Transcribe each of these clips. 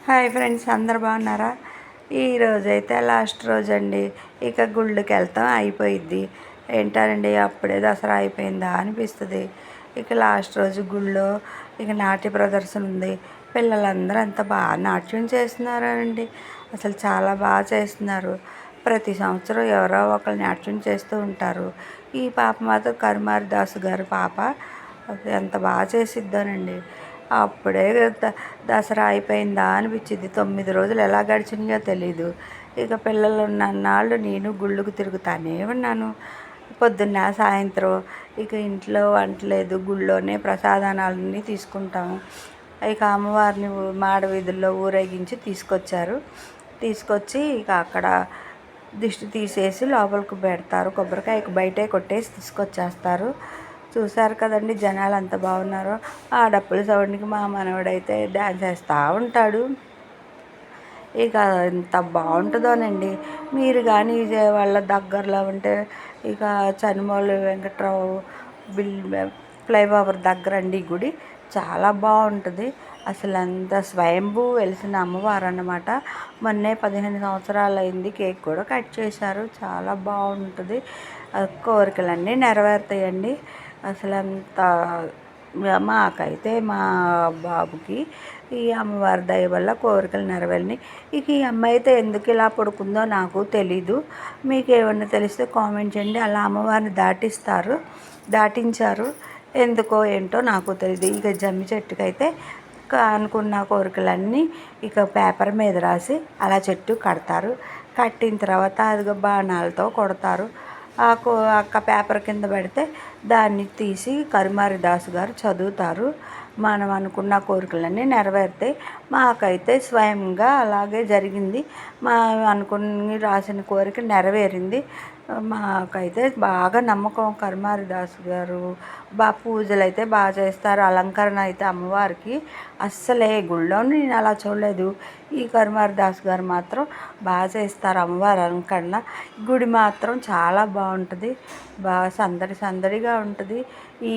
Hi friends, అందరు బాగున్నారా? ఈరోజైతే లాస్ట్ రోజు అండి. ఇక గుళ్ళకి వెళ్తాం అయిపోయిద్ది. ఏంటండి అప్పుడే దసరా అయిపోయిందా అనిపిస్తుంది. ఇక లాస్ట్ రోజు గుళ్ళో ఇక నాట్య ప్రదర్శన ఉంది. పిల్లలందరూ ఎంత బాగా నాట్యం చేస్తున్నారండి. అసలు చాలా బాగా చేస్తున్నారు. ప్రతి సంవత్సరం ఎవరో ఒకరు నాట్యం చేస్తూ ఉంటారు. ఈ పాప మాత్రం కరుమారి దాసు గారు పాప ఎంత బాగా చేసిద్దోనండి. అప్పుడే దసరా అయిపోయిందా అనిపించింది. 9 రోజులు ఎలా గడిచినాయో తెలీదు. ఇక పిల్లలు ఉన్నన్నాళ్ళు నేను గుళ్ళకు తిరుగుతానే ఉన్నాను. పొద్దున్న సాయంత్రం ఇక ఇంట్లో వంటలేదు, గుళ్ళోనే ప్రసాదానాలన్నీ తీసుకుంటాము. ఇక అమ్మవారిని మాడ వీధుల్లో ఊరేగించి తీసుకొచ్చి ఇక అక్కడ దిష్టి తీసేసి లోపలికి పెడతారు. కొబ్బరికాయ బయటే కొట్టేసి తీసుకొచ్చేస్తారు. చూశారు కదండి జనాలు ఎంత బాగున్నారో. ఆ డప్పుల సౌండ్కి మా మనవడైతే డ్యాన్స్ వేస్తూ ఉంటాడు. ఇక ఎంత బాగుంటుందోనండి. మీరు కానీ వాళ్ళ దగ్గరలో ఉంటే ఇక చనుమోలు వెంకట్రావు ఫ్లైఓవర్ దగ్గర అండి గుడి చాలా బాగుంటుంది. అసలు అంత స్వయంభూ వెలిసిన అమ్మవారు అన్నమాట. మొన్నే 15 సంవత్సరాలు అయింది. కేక్ కూడా కట్ చేశారు. చాలా బాగుంటుంది. కోరికలన్నీ నెరవేరుతాయండి. అసలు అంత మాకైతే మా బాబుకి ఈ అమ్మవారి దయ వల్ల కోరికలు నెరవేరినాయి. ఇక ఈ అమ్మాయి అయితే ఎందుకు ఇలా పడుకుందో నాకు తెలీదు. మీకు ఏమన్నా తెలిస్తే కామెంట్ చేయండి. అలా అమ్మవారిని దాటించారు. ఎందుకో ఏంటో నాకు తెలియదు. ఇక జమ్మి చెట్టుకైతే అనుకున్న కోరికలన్నీ ఇక పేపర్ మీద రాసి అలా చెట్టు కడతారు. కట్టిన తర్వాత అది బాణాలతో కొడతారు. ఆ పేపర్ కింద పెడితే దాన్ని తీసి కరుమారి దాసు గారు చదువుతారు. మనం అనుకున్న కోరికలన్నీ నెరవేరుతాయి. మాకైతే స్వయంగా అలాగే జరిగింది. మా అనుకుని రాసిన కోరిక నెరవేరింది. మాకైతే బాగా నమ్మకం. కరుమారి దాసు గారు పూజలు అయితే బాగా చేస్తారు. అలంకరణ అయితే అమ్మవారికి అస్సలే గుళ్ళో నేను అలా చూడలేదు. ఈ కరుమారి దాసు గారు మాత్రం బాగా చేస్తారు అమ్మవారి అలంకరణ. గుడి మాత్రం చాలా బాగుంటుంది. బాగా సందడిగా ఉంటుంది. ఈ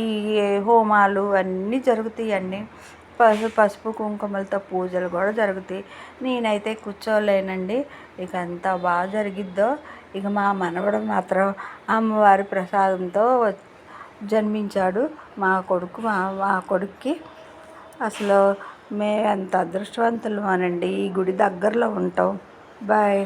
హోమాలు అన్నీ జరుగుతాయండి. పసుపు కుంకుమలతో పూజలు కూడా జరుగుతాయి. నేనైతే కూర్చోలేనండి. ఇక ఎంత బాగా జరిగిద్దో. ఇక మా మనవడు మాత్రం అమ్మవారి ప్రసాదంతో జన్మించాడు. మా కొడుక్కి అసలు మేము ఎంత అదృష్టవంతులు అనండి. ఈ గుడి దగ్గరలో ఉంటాం. బాయ్.